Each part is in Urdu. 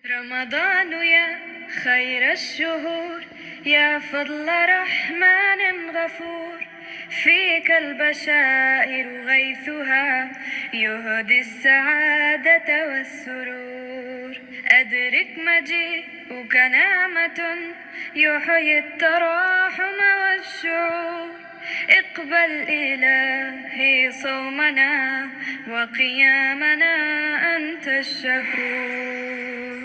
رمضان يا خير الشهور يا فضل رحمن غفور فيك البشائر غيثها يهدي السعادة والسرور أدرك مجيئك نعمة يحيي التراحم والشعور اقبل إلهي صومنا وقيامنا أنت الشكور.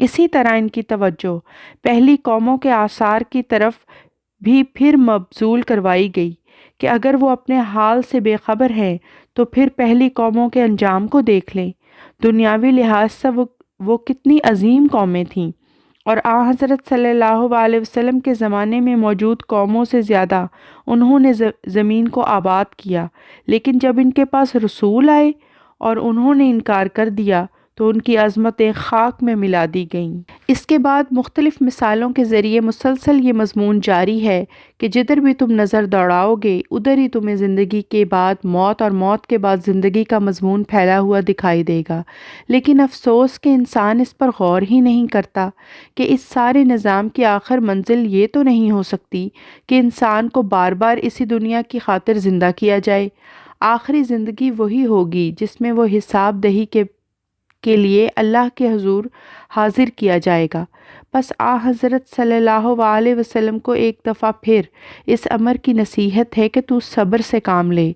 اسی طرح ان کی توجہ پہلی قوموں کے آثار کی طرف بھی پھر مبذول کروائی گئی کہ اگر وہ اپنے حال سے بے خبر ہیں تو پھر پہلی قوموں کے انجام کو دیکھ لیں۔ دنیاوی لحاظ سے وہ کتنی عظیم قومیں تھیں، اور حضرت صلی اللہ علیہ وسلم کے زمانے میں موجود قوموں سے زیادہ انہوں نے زمین کو آباد کیا، لیکن جب ان کے پاس رسول آئے اور انہوں نے انکار کر دیا تو ان کی عظمتیں خاک میں ملا دی گئیں۔ اس کے بعد مختلف مثالوں کے ذریعے مسلسل یہ مضمون جاری ہے کہ جدھر بھی تم نظر دوڑاؤ گے ادھر ہی تمہیں زندگی کے بعد موت اور موت کے بعد زندگی کا مضمون پھیلا ہوا دکھائی دے گا، لیکن افسوس کہ انسان اس پر غور ہی نہیں کرتا کہ اس سارے نظام کی آخر منزل یہ تو نہیں ہو سکتی کہ انسان کو بار بار اسی دنیا کی خاطر زندہ کیا جائے۔ آخری زندگی وہی ہوگی جس میں وہ حساب دہی کے لیے اللہ کے حضور حاضر کیا جائے گا۔ بس حضرت صلی اللہ علیہ وسلم کو ایک دفعہ پھر اس امر کی نصیحت ہے کہ تو صبر سے کام لے۔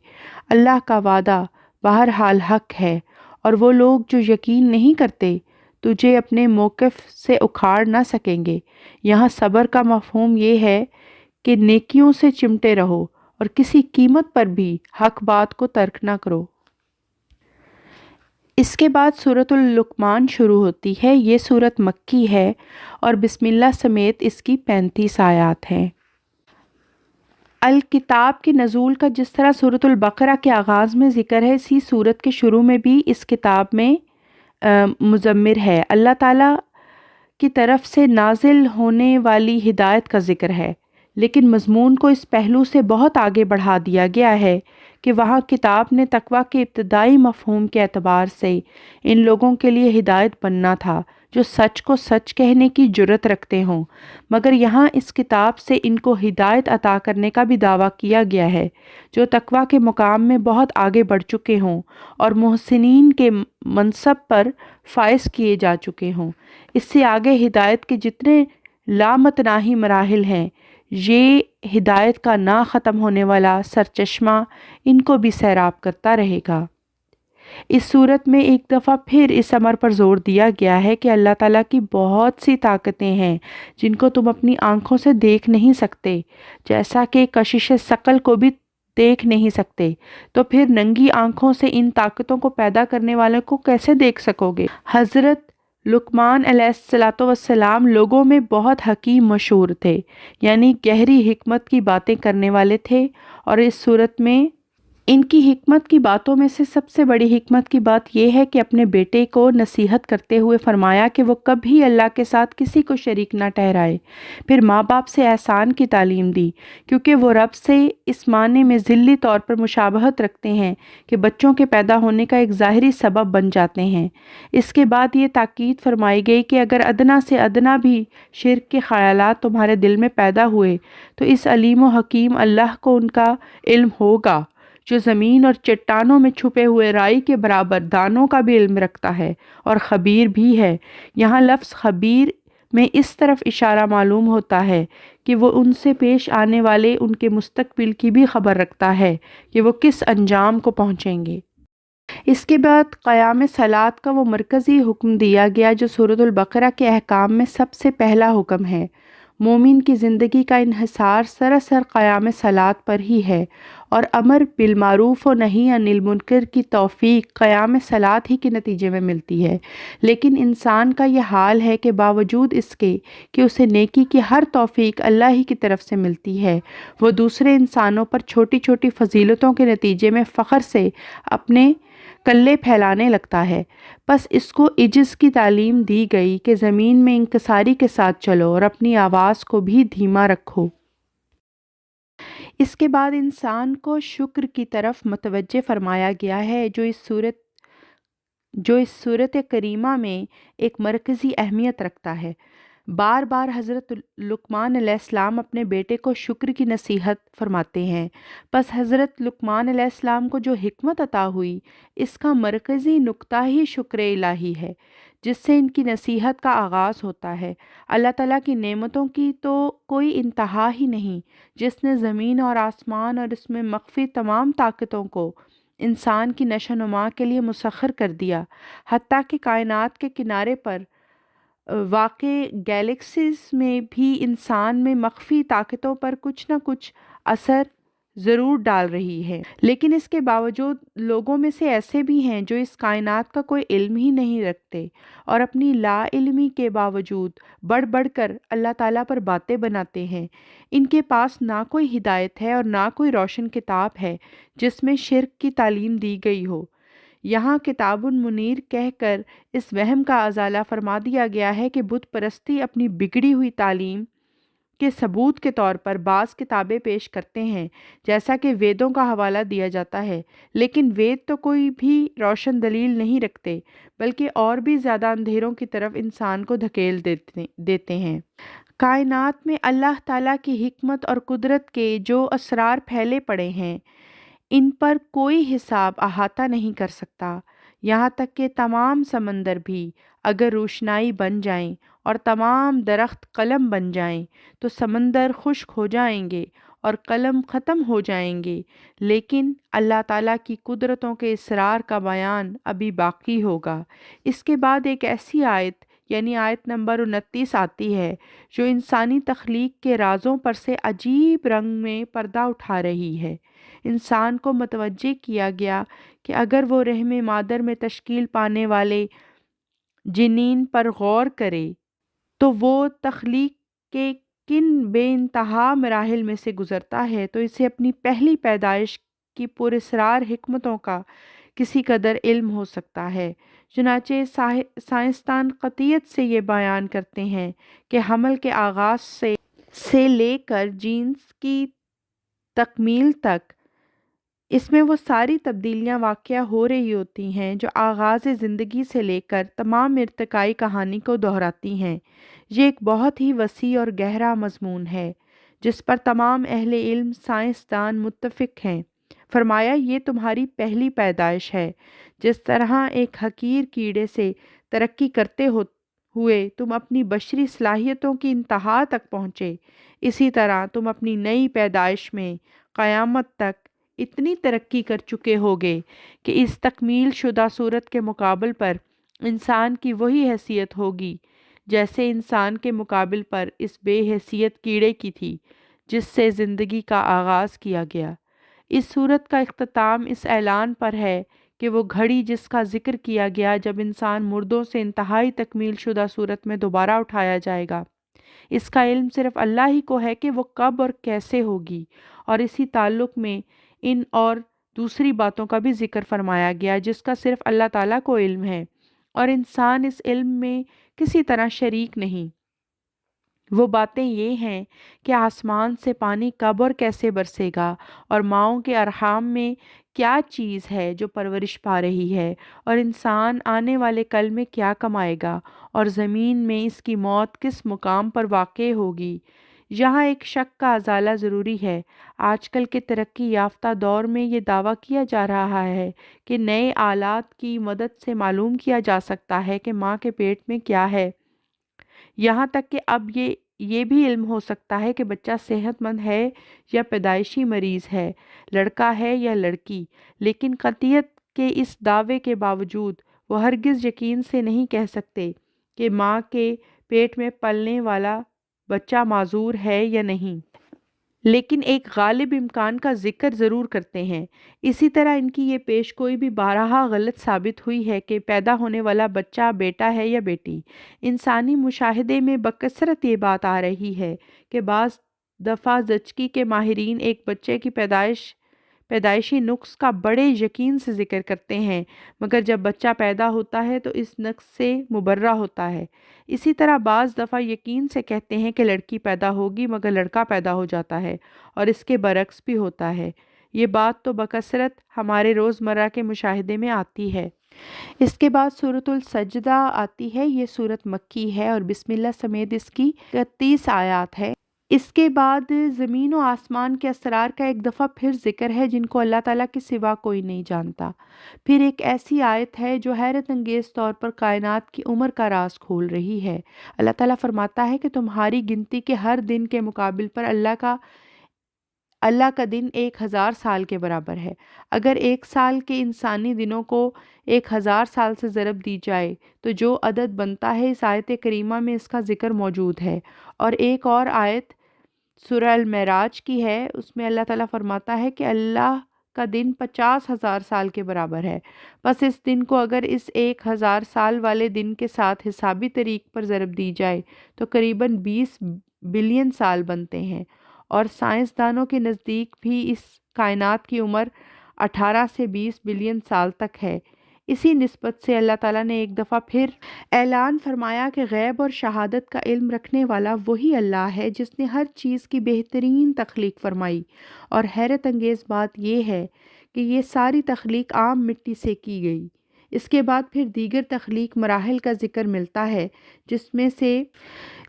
اللہ کا وعدہ بہرحال حق ہے، اور وہ لوگ جو یقین نہیں کرتے تجھے اپنے موقف سے اکھاڑ نہ سکیں گے۔ یہاں صبر کا مفہوم یہ ہے کہ نیکیوں سے چمٹے رہو اور کسی قیمت پر بھی حق بات کو ترک نہ کرو۔ اس کے بعد سورۃ اللقمان شروع ہوتی ہے۔ یہ سورت مکی ہے اور بسم اللہ سمیت اس کی 35 آیات ہیں۔ الکتاب کے نزول کا جس طرح سورۃ البقرہ کے آغاز میں ذکر ہے، اسی سورت کے شروع میں بھی اس کتاب میں مضمر ہے۔ اللہ تعالیٰ کی طرف سے نازل ہونے والی ہدایت کا ذکر ہے، لیکن مضمون کو اس پہلو سے بہت آگے بڑھا دیا گیا ہے کہ وہاں کتاب نے تقویٰ کے ابتدائی مفہوم کے اعتبار سے ان لوگوں کے لیے ہدایت بننا تھا جو سچ کو سچ کہنے کی جرت رکھتے ہوں، مگر یہاں اس کتاب سے ان کو ہدایت عطا کرنے کا بھی دعویٰ کیا گیا ہے جو تقویٰ کے مقام میں بہت آگے بڑھ چکے ہوں اور محسنین کے منصب پر فائز کیے جا چکے ہوں۔ اس سے آگے ہدایت کے جتنے لامتناہی مراحل ہیں، یہ ہدایت کا نہ ختم ہونے والا سرچشمہ ان کو بھی سیراب کرتا رہے گا۔ اس صورت میں ایک دفعہ پھر اس امر پر زور دیا گیا ہے کہ اللہ تعالیٰ کی بہت سی طاقتیں ہیں جن کو تم اپنی آنکھوں سے دیکھ نہیں سکتے، جیسا کہ کشش ثقل کو بھی دیکھ نہیں سکتے، تو پھر ننگی آنکھوں سے ان طاقتوں کو پیدا کرنے والے کو کیسے دیکھ سکو گے؟ حضرت لقمان علیہ السلام لوگوں میں بہت حکیم مشہور تھے، یعنی گہری حکمت کی باتیں کرنے والے تھے، اور اس صورت میں ان کی حکمت کی باتوں میں سے سب سے بڑی حکمت کی بات یہ ہے کہ اپنے بیٹے کو نصیحت کرتے ہوئے فرمایا کہ وہ کبھی اللہ کے ساتھ کسی کو شریک نہ ٹھہرائے۔ پھر ماں باپ سے احسان کی تعلیم دی، کیونکہ وہ رب سے اس معنی میں ذلی طور پر مشابہت رکھتے ہیں کہ بچوں کے پیدا ہونے کا ایک ظاہری سبب بن جاتے ہیں۔ اس کے بعد یہ تاکید فرمائی گئی کہ اگر ادنا سے ادنا بھی شرک کے خیالات تمہارے دل میں پیدا ہوئے تو اس علیم و حکیم اللہ کو ان کا علم ہوگا جو زمین اور چٹانوں میں چھپے ہوئے رائی کے برابر دانوں کا بھی علم رکھتا ہے اور خبیر بھی ہے۔ یہاں لفظ خبیر میں اس طرف اشارہ معلوم ہوتا ہے کہ وہ ان سے پیش آنے والے ان کے مستقبل کی بھی خبر رکھتا ہے کہ وہ کس انجام کو پہنچیں گے۔ اس کے بعد قیام صلاۃ کا وہ مرکزی حکم دیا گیا جو سورۃ البقرہ کے احکام میں سب سے پہلا حکم ہے۔ مومن کی زندگی کا انحصار سراسر قیام صلاۃ پر ہی ہے، اور امر بالمعروف و نہی عن المنکر کی توفیق قیام صلاۃ ہی کے نتیجے میں ملتی ہے۔ لیکن انسان کا یہ حال ہے کہ باوجود اس کے کہ اسے نیکی کی ہر توفیق اللہ ہی کی طرف سے ملتی ہے، وہ دوسرے انسانوں پر چھوٹی چھوٹی فضیلتوں کے نتیجے میں فخر سے اپنے کلے پھیلانے لگتا ہے۔ بس اس کو عجز کی تعلیم دی گئی کہ زمین میں انکساری کے ساتھ چلو اور اپنی آواز کو بھی دھیما رکھو۔ اس کے بعد انسان کو شکر کی طرف متوجہ فرمایا گیا ہے جو اس صورت کریمہ میں ایک مرکزی اہمیت رکھتا ہے۔ بار بار حضرت لقمان علیہ السلام اپنے بیٹے کو شکر کی نصیحت فرماتے ہیں۔ بس حضرت لقمان علیہ السلام کو جو حکمت عطا ہوئی، اس کا مرکزی نقطہ ہی شکر الہی ہے جس سے ان کی نصیحت کا آغاز ہوتا ہے۔ اللہ تعالیٰ کی نعمتوں کی تو کوئی انتہا ہی نہیں، جس نے زمین اور آسمان اور اس میں مخفی تمام طاقتوں کو انسان کی نشو و نما کے لیے مسخر کر دیا، حتیٰ کہ کائنات کے کنارے پر واقع گیلیکسیز میں بھی انسان میں مخفی طاقتوں پر کچھ نہ کچھ اثر ضرور ڈال رہی ہے، لیکن اس کے باوجود لوگوں میں سے ایسے بھی ہیں جو اس کائنات کا کوئی علم ہی نہیں رکھتے اور اپنی لا علمی کے باوجود بڑھ بڑھ کر اللہ تعالیٰ پر باتیں بناتے ہیں۔ ان کے پاس نہ کوئی ہدایت ہے اور نہ کوئی روشن کتاب ہے جس میں شرک کی تعلیم دی گئی ہو۔ یہاں کتاب منیر کہہ کر اس وہم کا ازالہ فرما دیا گیا ہے کہ بت پرستی اپنی بگڑی ہوئی تعلیم کے ثبوت کے طور پر بعض کتابیں پیش کرتے ہیں، جیسا کہ ویدوں کا حوالہ دیا جاتا ہے، لیکن وید تو کوئی بھی روشن دلیل نہیں رکھتے بلکہ اور بھی زیادہ اندھیروں کی طرف انسان کو دھکیل دیتے ہیں۔ کائنات میں اللہ تعالیٰ کی حکمت اور قدرت کے جو اسرار پھیلے پڑے ہیں، ان پر کوئی حساب احاطہ نہیں کر سکتا۔ یہاں تک کہ تمام سمندر بھی اگر روشنائی بن جائیں اور تمام درخت قلم بن جائیں تو سمندر خشک ہو جائیں گے اور قلم ختم ہو جائیں گے، لیکن اللہ تعالیٰ کی قدرتوں کے اسرار کا بیان ابھی باقی ہوگا۔ اس کے بعد ایک ایسی آیت یعنی آیت نمبر 29 آتی ہے جو انسانی تخلیق کے رازوں پر سے عجیب رنگ میں پردہ اٹھا رہی ہے۔ انسان کو متوجہ کیا گیا کہ اگر وہ رحم مادر میں تشکیل پانے والے جنین پر غور کرے تو وہ تخلیق کے کن بے انتہا مراحل میں سے گزرتا ہے تو اسے اپنی پہلی پیدائش کی پراسرار حکمتوں کا کسی قدر علم ہو سکتا ہے۔ چنانچہ سائنسدان قطعیت سے یہ بیان کرتے ہیں کہ حمل کے آغاز سے لے کر جینس کی تکمیل تک اس میں وہ ساری تبدیلیاں واقع ہو رہی ہوتی ہیں جو آغاز زندگی سے لے کر تمام ارتقائی کہانی کو دہراتی ہیں۔ یہ ایک بہت ہی وسیع اور گہرا مضمون ہے جس پر تمام اہل علم سائنسدان متفق ہیں۔ فرمایا یہ تمہاری پہلی پیدائش ہے۔ جس طرح ایک حقیر کیڑے سے ترقی کرتے ہوئے تم اپنی بشری صلاحیتوں کی انتہا تک پہنچے، اسی طرح تم اپنی نئی پیدائش میں قیامت تک اتنی ترقی کر چکے ہوگے کہ اس تکمیل شدہ صورت کے مقابل پر انسان کی وہی حیثیت ہوگی جیسے انسان کے مقابل پر اس بے حیثیت کیڑے کی تھی جس سے زندگی کا آغاز کیا گیا۔ اس صورت کا اختتام اس اعلان پر ہے کہ وہ گھڑی جس کا ذکر کیا گیا جب انسان مردوں سے انتہائی تکمیل شدہ صورت میں دوبارہ اٹھایا جائے گا، اس کا علم صرف اللہ ہی کو ہے کہ وہ کب اور کیسے ہوگی، اور اسی تعلق میں ان اور دوسری باتوں کا بھی ذکر فرمایا گیا جس کا صرف اللہ تعالیٰ کو علم ہے اور انسان اس علم میں کسی طرح شریک نہیں۔ وہ باتیں یہ ہیں کہ آسمان سے پانی کب اور کیسے برسے گا، اور ماؤں کے ارحام میں کیا چیز ہے جو پرورش پا رہی ہے، اور انسان آنے والے کل میں کیا کمائے گا، اور زمین میں اس کی موت کس مقام پر واقع ہوگی۔ یہاں ایک شک کا ازالہ ضروری ہے۔ آج کل کے ترقی یافتہ دور میں یہ دعویٰ کیا جا رہا ہے کہ نئے آلات کی مدد سے معلوم کیا جا سکتا ہے کہ ماں کے پیٹ میں کیا ہے۔ یہاں تک کہ اب یہ بھی علم ہو سکتا ہے کہ بچہ صحت مند ہے یا پیدائشی مریض ہے، لڑکا ہے یا لڑکی، لیکن قطعیت کے اس دعوے کے باوجود وہ ہرگز یقین سے نہیں کہہ سکتے کہ ماں کے پیٹ میں پلنے والا بچہ معذور ہے یا نہیں، لیکن ایک غالب امکان کا ذکر ضرور کرتے ہیں۔ اسی طرح ان کی یہ پیش گوئی بھی بارہا غلط ثابت ہوئی ہے کہ پیدا ہونے والا بچہ بیٹا ہے یا بیٹی۔ انسانی مشاہدے میں بکثرت یہ بات آ رہی ہے کہ بعض دفعہ زچگی کے ماہرین ایک بچے کی پیدائشی نقص کا بڑے یقین سے ذکر کرتے ہیں، مگر جب بچہ پیدا ہوتا ہے تو اس نقص سے مبرہ ہوتا ہے۔ اسی طرح بعض دفعہ یقین سے کہتے ہیں کہ لڑکی پیدا ہوگی مگر لڑکا پیدا ہو جاتا ہے، اور اس کے برعکس بھی ہوتا ہے۔ یہ بات تو بکثرت ہمارے روزمرہ کے مشاہدے میں آتی ہے۔ اس کے بعد سورۃ السجدہ آتی ہے۔ یہ سورت مکی ہے اور بسم اللہ سمیت اس کی 31 آیات ہے۔ اس کے بعد زمین و آسمان کے اسرار کا ایک دفعہ پھر ذکر ہے جن کو اللہ تعالیٰ کے سوا کوئی نہیں جانتا۔ پھر ایک ایسی آیت ہے جو حیرت انگیز طور پر کائنات کی عمر کا راز کھول رہی ہے۔ اللہ تعالیٰ فرماتا ہے کہ تمہاری گنتی کے ہر دن کے مقابل پر اللہ کا دن 1000 سال کے برابر ہے۔ اگر 1 سال کے انسانی دنوں کو 1000 سال سے ضرب دی جائے تو جو عدد بنتا ہے، اس آیت کریمہ میں اس کا ذکر موجود ہے۔ اور ایک اور آیت سورہ المعراج کی ہے، اس میں اللہ تعالیٰ فرماتا ہے کہ اللہ کا دن 50,000 سال کے برابر ہے۔ بس اس دن کو اگر اس 1000 سال والے دن کے ساتھ حسابی طریق پر ضرب دی جائے تو قریباً 20 بلین سال بنتے ہیں، اور سائنسدانوں کے نزدیک بھی اس کائنات کی عمر 18 سے 20 بلین سال تک ہے۔ اسی نسبت سے اللہ تعالیٰ نے ایک دفعہ پھر اعلان فرمایا کہ غیب اور شہادت کا علم رکھنے والا وہی اللہ ہے جس نے ہر چیز کی بہترین تخلیق فرمائی، اور حیرت انگیز بات یہ ہے کہ یہ ساری تخلیق عام مٹی سے کی گئی۔ اس کے بعد پھر دیگر تخلیق مراحل کا ذکر ملتا ہے، جس میں سے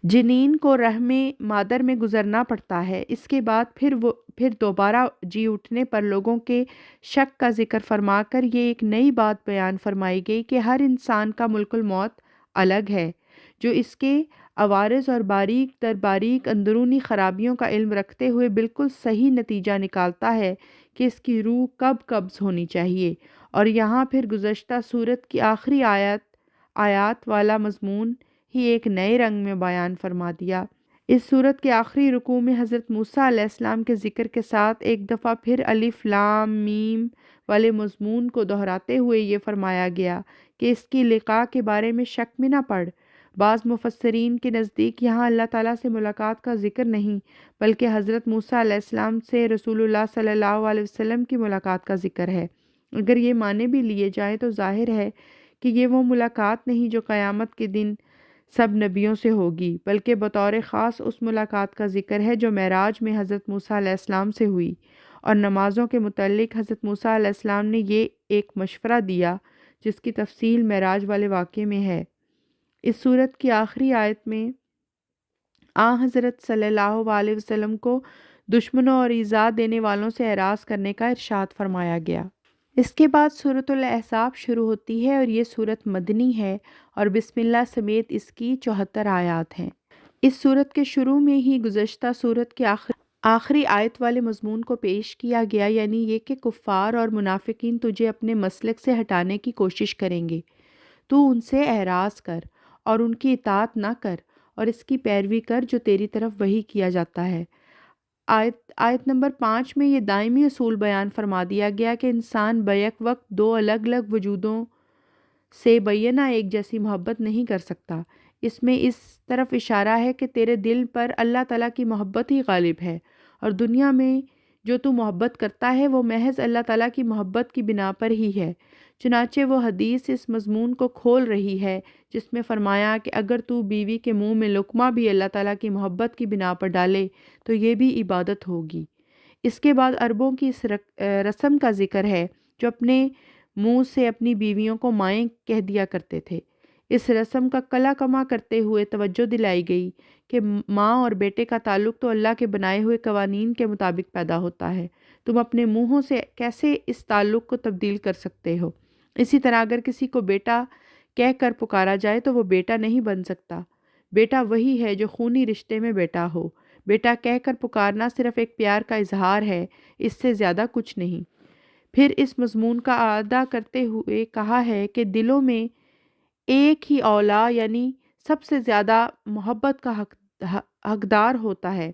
جنین کو رحم مادر میں گزرنا پڑتا ہے۔ اس کے بعد پھر دوبارہ جی اٹھنے پر لوگوں کے شک کا ذکر فرما کر یہ ایک نئی بات بیان فرمائی گئی کہ ہر انسان کا ملک الموت الگ ہے، جو اس کے عوارض اور باریک در باریک اندرونی خرابیوں کا علم رکھتے ہوئے بالکل صحیح نتیجہ نکالتا ہے کہ اس کی روح کب قبض ہونی چاہیے۔ اور یہاں پھر گزشتہ سورت کی آخری آیات والا مضمون ہی ایک نئے رنگ میں بیان فرما دیا۔ اس سورت کے آخری رکوع میں حضرت موسیٰ علیہ السلام کے ذکر کے ساتھ ایک دفعہ پھر الف لام میم والے مضمون کو دہراتے ہوئے یہ فرمایا گیا کہ اس کی لقاء کے بارے میں شک میں نہ پڑ۔ بعض مفسرین کے نزدیک یہاں اللہ تعالیٰ سے ملاقات کا ذکر نہیں، بلکہ حضرت موسیٰ علیہ السلام سے رسول اللہ صلی اللہ علیہ وسلم کی ملاقات کا ذکر ہے۔ اگر یہ معنی بھی لیے جائیں تو ظاہر ہے کہ یہ وہ ملاقات نہیں جو قیامت کے دن سب نبیوں سے ہوگی، بلکہ بطور خاص اس ملاقات کا ذکر ہے جو معراج میں حضرت موسیٰ علیہ السلام سے ہوئی۔ اور نمازوں کے متعلق حضرت موسیٰ علیہ السلام نے یہ ایک مشورہ دیا جس کی تفصیل معراج والے واقعے میں ہے۔ اس سورت کی آخری آیت میں حضرت صلی اللہ علیہ وسلم کو دشمنوں اور ایذا دینے والوں سے اعراض کرنے کا ارشاد فرمایا گیا۔ اس کے بعد سورۃ الاحزاب شروع ہوتی ہے، اور یہ سورت مدنی ہے اور بسم اللہ سمیت اس کی 74 آیات ہیں۔ اس سورت کے شروع میں ہی گزشتہ سورت کے آخری آیت والے مضمون کو پیش کیا گیا، یعنی یہ کہ کفار اور منافقین تجھے اپنے مسلک سے ہٹانے کی کوشش کریں گے، تو ان سے اعراض کر اور ان کی اطاعت نہ کر، اور اس کی پیروی کر جو تیری طرف وحی کیا جاتا ہے۔ آیت نمبر 5 میں یہ دائمی اصول بیان فرما دیا گیا کہ انسان بیک وقت دو الگ الگ وجودوں سے بینہ ایک جیسی محبت نہیں کر سکتا۔ اس میں اس طرف اشارہ ہے کہ تیرے دل پر اللہ تعالیٰ کی محبت ہی غالب ہے، اور دنیا میں جو تو محبت کرتا ہے وہ محض اللہ تعالیٰ کی محبت کی بنا پر ہی ہے۔ چنانچہ وہ حدیث اس مضمون کو کھول رہی ہے جس میں فرمایا کہ اگر تو بیوی کے منہ میں لقمہ بھی اللہ تعالیٰ کی محبت کی بنا پر ڈالے تو یہ بھی عبادت ہوگی۔ اس کے بعد عربوں کی اس رسم کا ذکر ہے جو اپنے منہ سے اپنی بیویوں کو مائیں کہہ دیا کرتے تھے۔ اس رسم کا کلا کما کرتے ہوئے توجہ دلائی گئی کہ ماں اور بیٹے کا تعلق تو اللہ کے بنائے ہوئے قوانین کے مطابق پیدا ہوتا ہے، تم اپنے منہوں سے کیسے اس تعلق کو تبدیل کر سکتے ہو؟ اسی طرح اگر کسی کو بیٹا کہہ کر پکارا جائے تو وہ بیٹا نہیں بن سکتا۔ بیٹا وہی ہے جو خونی رشتے میں بیٹا ہو۔ بیٹا کہہ کر پکارنا صرف ایک پیار کا اظہار ہے، اس سے زیادہ کچھ نہیں۔ پھر اس مضمون کا اعادہ کرتے ہوئے کہا ہے کہ دلوں میں ایک ہی اولا یعنی سب سے زیادہ محبت کا حقدار ہوتا ہے،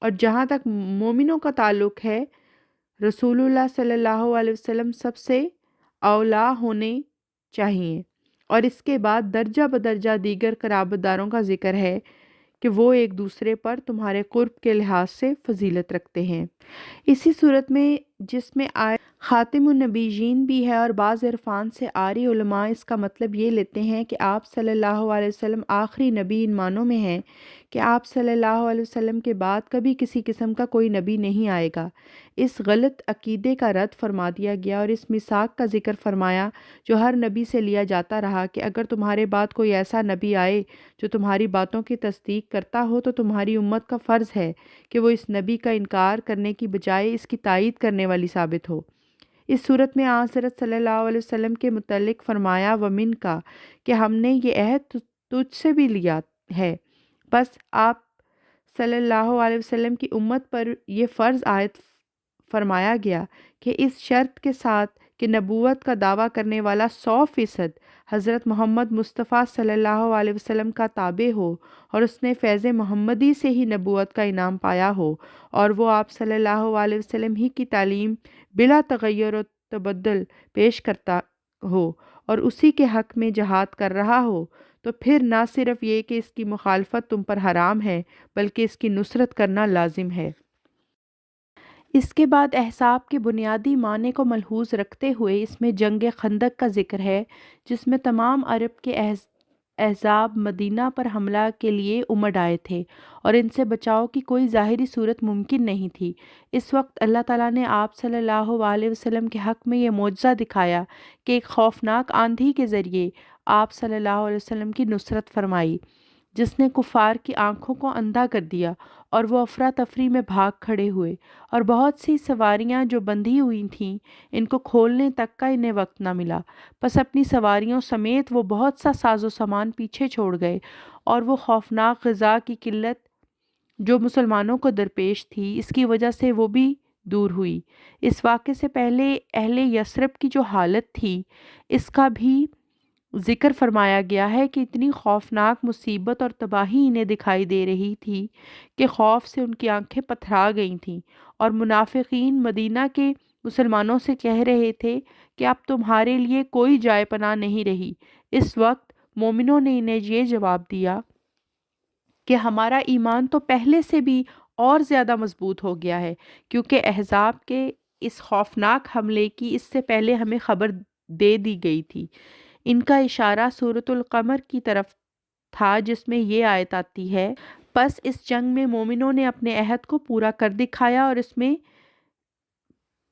اور جہاں تک مومنوں کا تعلق ہے رسول اللہ صلی اللہ علیہ وسلم سب سے اولا ہونے چاہیے۔ اور اس کے بعد درجہ بدرجہ دیگر قرابت داروں کا ذکر ہے کہ وہ ایک دوسرے پر تمہارے قرب کے لحاظ سے فضیلت رکھتے ہیں۔ اسی صورت میں جس میں خاتم النبیین بھی ہے، اور بعض عرفان سے آری علماء اس کا مطلب یہ لیتے ہیں کہ آپ صلی اللہ علیہ وسلم آخری نبی ان معنوں میں ہیں کہ آپ صلی اللہ علیہ وسلم کے بعد کبھی کسی قسم کا کوئی نبی نہیں آئے گا۔ اس غلط عقیدے کا رد فرما دیا گیا اور اس میثاق کا ذکر فرمایا جو ہر نبی سے لیا جاتا رہا کہ اگر تمہارے بعد کوئی ایسا نبی آئے جو تمہاری باتوں کی تصدیق کرتا ہو تو تمہاری امت کا فرض ہے کہ وہ اس نبی کا انکار کرنے کی بجائے اس کی تائید کرنے والی ثابت ہو۔ اس صورت میں حضرت صلی اللہ علیہ وسلم کے متعلق فرمایا ومن کا کہ ہم نے یہ عہد تجھ سے بھی لیا ہے، بس آپ صلی اللہ علیہ وسلم کی امت پر یہ فرض عائد فرمایا گیا کہ اس شرط کے ساتھ کہ نبوت کا دعویٰ کرنے والا 100% حضرت محمد مصطفیٰ صلی اللہ علیہ وسلم کا تابع ہو اور اس نے فیض محمدی سے ہی نبوت کا انعام پایا ہو اور وہ آپ صلی اللہ علیہ وسلم ہی کی تعلیم بلا تغیر و تبدل پیش کرتا ہو اور اسی کے حق میں جہاد کر رہا ہو، تو پھر نہ صرف یہ کہ اس کی مخالفت تم پر حرام ہے بلکہ اس کی نصرت کرنا لازم ہے۔ اس کے بعد احزاب کے بنیادی معنی کو ملحوظ رکھتے ہوئے اس میں جنگ خندق کا ذکر ہے، جس میں تمام عرب کے احزاب مدینہ پر حملہ کے لیے امڈ آئے تھے اور ان سے بچاؤ کی کوئی ظاہری صورت ممکن نہیں تھی۔ اس وقت اللہ تعالیٰ نے آپ صلی اللہ علیہ وسلم کے حق میں یہ معجزہ دکھایا کہ ایک خوفناک آندھی کے ذریعے آپ صلی اللہ علیہ وسلم کی نصرت فرمائی، جس نے کفار کی آنکھوں کو اندھا کر دیا اور وہ افراتفری میں بھاگ کھڑے ہوئے اور بہت سی سواریاں جو بندھی ہوئی تھیں ان کو کھولنے تک کا انہیں وقت نہ ملا، پس اپنی سواریوں سمیت وہ بہت سا ساز و سامان پیچھے چھوڑ گئے اور وہ خوفناک غذا کی قلت جو مسلمانوں کو درپیش تھی اس کی وجہ سے وہ بھی دور ہوئی۔ اس واقعے سے پہلے اہل یثرب کی جو حالت تھی اس کا بھی ذکر فرمایا گیا ہے کہ اتنی خوفناک مصیبت اور تباہی انہیں دکھائی دے رہی تھی کہ خوف سے ان کی آنکھیں پتھرا گئی تھیں اور منافقین مدینہ کے مسلمانوں سے کہہ رہے تھے کہ اب تمہارے لیے کوئی جائے پناہ نہیں رہی۔ اس وقت مومنوں نے انہیں یہ جواب دیا کہ ہمارا ایمان تو پہلے سے بھی اور زیادہ مضبوط ہو گیا ہے، کیونکہ احزاب کے اس خوفناک حملے کی اس سے پہلے ہمیں خبر دے دی گئی تھی۔ ان کا اشارہ سورۃ القمر کی طرف تھا جس میں یہ آیت آتی ہے، پس اس جنگ میں مومنوں نے اپنے عہد کو پورا کر دکھایا اور اس میں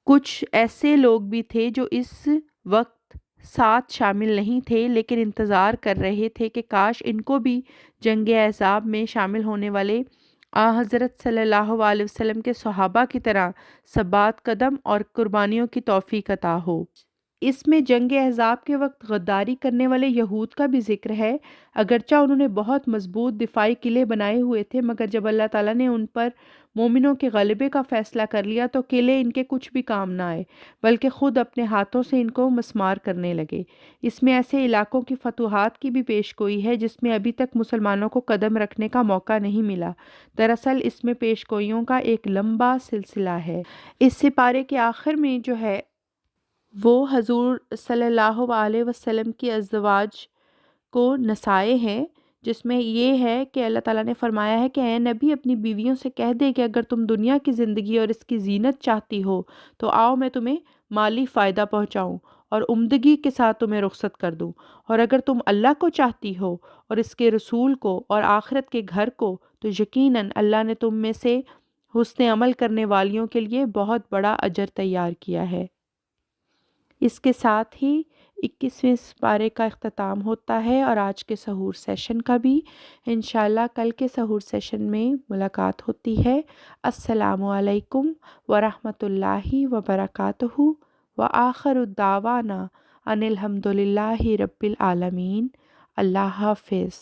کچھ ایسے لوگ بھی تھے جو اس وقت ساتھ شامل نہیں تھے لیکن انتظار کر رہے تھے کہ کاش ان کو بھی جنگ احزاب میں شامل ہونے والے حضرت صلی اللہ علیہ وسلم کے صحابہ کی طرح ثبات قدم اور قربانیوں کی توفیق عطا ہو۔ اس میں جنگ احزاب کے وقت غداری کرنے والے یہود کا بھی ذکر ہے، اگرچہ انہوں نے بہت مضبوط دفاعی قلعے بنائے ہوئے تھے، مگر جب اللہ تعالیٰ نے ان پر مومنوں کے غلبے کا فیصلہ کر لیا تو قلعے ان کے کچھ بھی کام نہ آئے بلکہ خود اپنے ہاتھوں سے ان کو مسمار کرنے لگے۔ اس میں ایسے علاقوں کی فتوحات کی بھی پیش گوئی ہے جس میں ابھی تک مسلمانوں کو قدم رکھنے کا موقع نہیں ملا۔ دراصل اس میں پیش گوئیوں کا ایک لمبا سلسلہ ہے۔ اس سپارے کے آخر میں جو ہے وہ حضور صلی اللہ علیہ وسلم کی ازواج کو نسائے ہیں، جس میں یہ ہے کہ اللہ تعالیٰ نے فرمایا ہے کہ اے نبی اپنی بیویوں سے کہہ دے کہ اگر تم دنیا کی زندگی اور اس کی زینت چاہتی ہو تو آؤ میں تمہیں مالی فائدہ پہنچاؤں اور عمدگی کے ساتھ تمہیں رخصت کر دوں، اور اگر تم اللہ کو چاہتی ہو اور اس کے رسول کو اور آخرت کے گھر کو تو یقیناً اللہ نے تم میں سے حسن عمل کرنے والیوں کے لیے بہت بڑا اجر تیار کیا ہے۔ اس کے ساتھ ہی 21ویں سپارے کا اختتام ہوتا ہے اور آج کے سحور سیشن کا بھی۔ انشاءاللہ کل کے سحور سیشن میں ملاقات ہوتی ہے۔ السلام علیکم ورحمۃ اللہ وبرکاتہ وآخر الدعوانا ان الحمد للہ رب العالمین۔ اللہ حافظ۔